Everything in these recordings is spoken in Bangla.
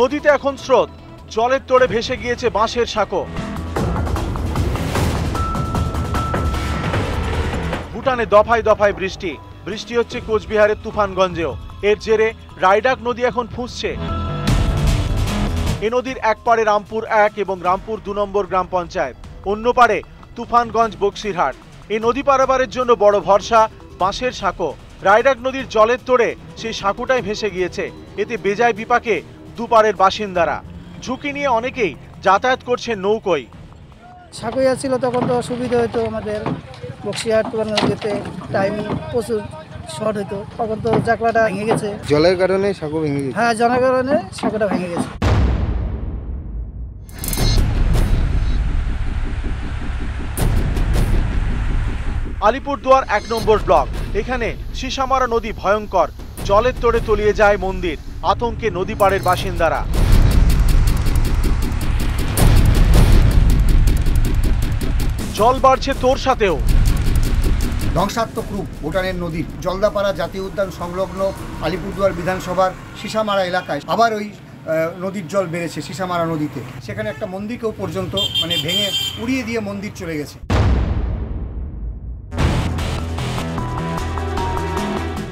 নদীতে এখন স্রোত, জলের তোড়ে ভেসে গিয়েছে বাঁশের সাঁকো। ভুটানে দফায় দফায় বৃষ্টি, বৃষ্টি হচ্ছে কোচবিহারের তুফানগঞ্জেও। এর জেরে রায়ডাক নদী এখন ফুঁসছে। এ নদীর এক পারে রামপুর 1 এবং রামপুর 2 নম্বর গ্রাম পঞ্চায়েত, অন্য পারে তুফানগঞ্জ বক্সিরহাট। এই নদী পারাপারের জন্য বড় ভরসা বাঁশের সাঁকো। রায়ডাক নদীর জলের তোড়ে সেই সাঁকোটাই ভেসে গিয়েছে। এতে বেজায় বিপাকে দুপারের বাসিন্দারা। ঝুঁকি নিয়ে অনেকেই যাতায়াত করছে নৌকোয়। সাঁকোয়া ছিল তখন তো সুবিধা হতো আমাদের, বক্সিরহাট যেতে টাইম প্রচুর শর্ট হতো। তখন তো জাকলাটা ভেঙে গেছে, জলের কারণে সাঁকো ভেঙে গেছে। হ্যাঁ, জলের কারণে সাঁকোটা ভেঙে গেছে। আলিপুরদুয়ার 1 নম্বর ব্লক, এখানে সিসামারা নদী ভয়ঙ্কর, জলের তোড়ে তলিয়ে যায় মন্দির। আতঙ্কে নদী পাড়ের বাসিন্দারা। জল বাড়ছে তোর সাথেও। ধ্বংসাত্মক রূপ ভুটানের নদীর। জলদাপাড়া জাতীয় উদ্যান সংলগ্ন আলিপুরদুয়ার বিধানসভার সিসামারা এলাকায় আবার ওই নদীর জল বেড়েছে সিসামারা নদীতে। সেখানে একটা মন্দিরকেও পর্যন্ত ভেঙে উড়িয়ে দিয়ে মন্দির চলে গেছে।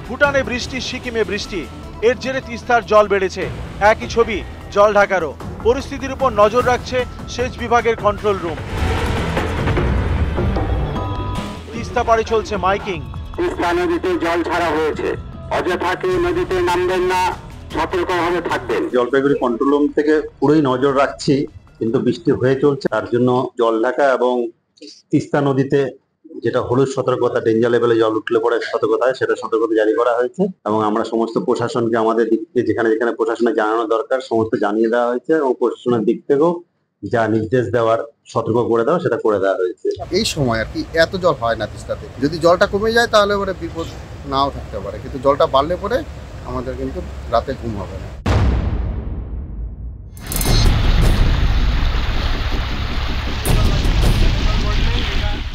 ভুটানে বৃষ্টি, সিকিমে বৃষ্টি, এর জেরে তিস্তার জল বেড়েছে। একই ছবি জল ঢাকারও। পরিস্থিতির উপর নজর রাখছে সেচ বিভাগের কন্ট্রোল রুম। তিস্তা পাড়ে চলছে মাইকিং। তিস্তা নদীতে জল ছাড়া হয়েছে, অযথা কেউ নদীতে নামবেন না, সতর্কভাবে থাকবেন। জলপাইগুড়ি কন্ট্রোল রুম থেকে পুরোই নজর রাখছি, কিন্তু বৃষ্টি হয়ে চলছে, তার জন্য জল ঢাকা এবং তিস্তা নদীতে যেটা হলুদ সতর্কতা, ডেঞ্জার লেভেলে জল উঠলে পরে সতর্কতা হয়, সেটা সতর্কতা জারি করা হয়েছে। এবং আমরা সমস্ত প্রশাসনকে আমাদের দিক থেকে যেখানে যেখানে প্রশাসনে জানানো দরকার সমস্ত জানিয়ে দেওয়া হয়েছে, এবং প্রশাসনের দিক থেকেও যা নির্দেশ দেওয়ার, সতর্ক করে দেওয়া, সেটা করে দেওয়া হয়েছে। এই সময় আর কি এত জল হয় না তিস্তাতে। যদি জলটা কমে যায় তাহলে পরে বিপদ নাও থাকতে পারে, কিন্তু জলটা বাড়লে পরে আমাদের কিন্তু রাতে ঘুম হবে না।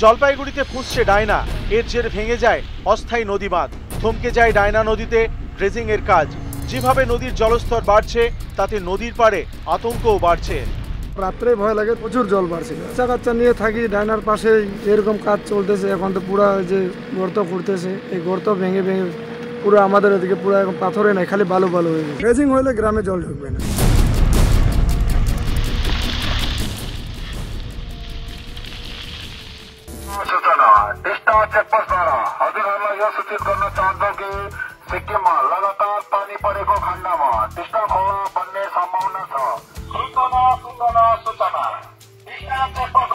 জলপাইগুড়িতে ফুঁসছে ডায়না, এর জেরে ভেঙে যায় অস্থায়ী নদী বাঁধ। থমকে যায় ডায়না নদীতে ড্রেজিং এর কাজ। যেভাবে নদীর জলস্তর বাড়ছে তাতে নদীর পাড়ে আতঙ্কও বাড়ছে। রাত্রে ভয় লাগে, প্রচুর জল বাড়ছে। বাচ্চা কাচ্চা নিয়ে থাকি ডায়নার পাশে, এরকম কাজ চলতেছে। এখন তো পুরা যে গর্ত করতেছে, এই গর্ত ভেঙে ভেঙে পুরো আমাদের এদিকে পুরো এখন পাথরে নাই, খালি বালু বালু হয়ে গেছে। ড্রেজিং হলে গ্রামে জল ঢুকবে না। सूचित करना चाहता हूँ कि सिक्किम में लगातार पानी पड़ेको खंडमा टिस्टा खोला बनने संभावना छ। सूचना टिस्टा चेकपोस्ट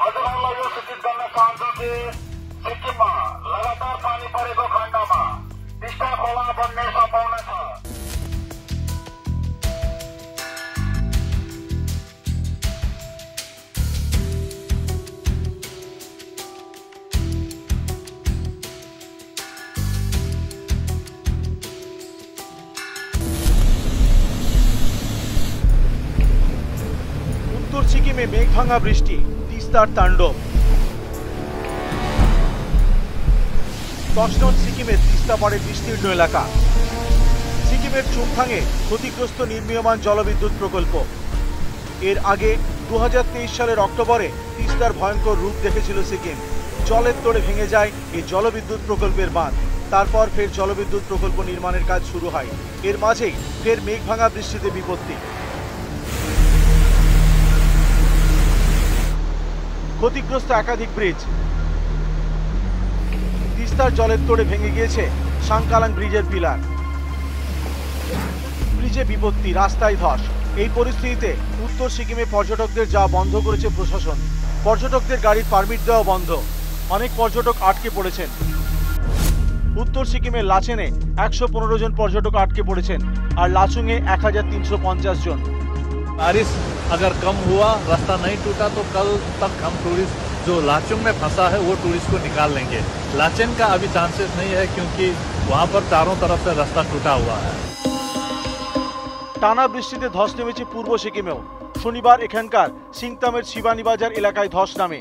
हजुरहरूलाई यो सूचित गर्न चाहन्छु कि सिक्किम में लगातार पानी पड़ेको खंडमा टिस्टा खोला बनने संभावना छ। উত্তর সিকিমে মেঘ ভাঙা বৃষ্টি, তিস্তার তাণ্ডব। তছনছ সিকিমের তিস্তা পাড়ের বিস্তীর্ণ এলাকা। সিকিমের চুমথাংয়ে ক্ষতিগ্রস্ত নির্মীয়মান জলবিদ্যুৎ প্রকল্প। এর আগে 2023 সালের অক্টোবরে তিস্তার ভয়ঙ্কর রূপ দেখেছিল সিকিম। জলের তোড়ে ভেঙে যায় এই জলবিদ্যুৎ প্রকল্পের বাঁধ। তারপর ফের জলবিদ্যুৎ প্রকল্প নির্মাণের কাজ শুরু হয়। এর মাঝেই ফের মেঘ ভাঙা বৃষ্টিতে বিপত্তি। ক্ষতিগ্রস্ত একাধিক ব্রিজ। তিস্তার জলের তোড়ে ভেঙে গিয়েছে সাংকালাং ব্রিজের পিলার। ব্রিজে বিপত্তি, রাস্তায় ধস। এই পরিস্থিতিতে উত্তর সিকিমে পর্যটকদের যাওয়া বন্ধ করেছে প্রশাসন। পর্যটকদের গাড়ির পারমিট দেওয়া বন্ধ। অনেক পর্যটক আটকে পড়েছেন। উত্তর সিকিমের লাচেনে 115 জন পর্যটক আটকে পড়েছেন, আর লাচুংয়ে 1350 জন। बारिश अगर कम हुआ, रास्ता नहीं टूटा, तो कल तक हम टूरिस्ट जो लाचुंग में फंसा है वो टूरिस्ट को निकाल लेंगे। लाचेन का अभी चांसेस नहीं है क्योंकि वहाँ पर चारों तरफ से रास्ता टूटा हुआ है। টানা বৃষ্টিতে ধস নেমেছে পূর্ব সিকিমেও। শনিবার এখানকার সিংতামের শিবানী বাজার এলাকায় ধস নামে।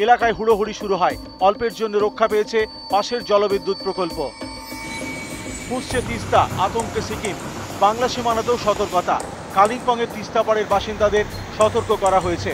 এলাকায় হুড়োহুড়ি শুরু হয়। অল্পের জন্য রক্ষা পেয়েছে পাশের জলবিদ্যুৎ প্রকল্প। ফুঁসছে তিস্তা, আতঙ্কে সিকিম। বাংলা সীমানাতেও সতর্কতা। কালিম্পংয়ের তিস্তাপাড়ের বাসিন্দাদের সতর্ক করা হয়েছে।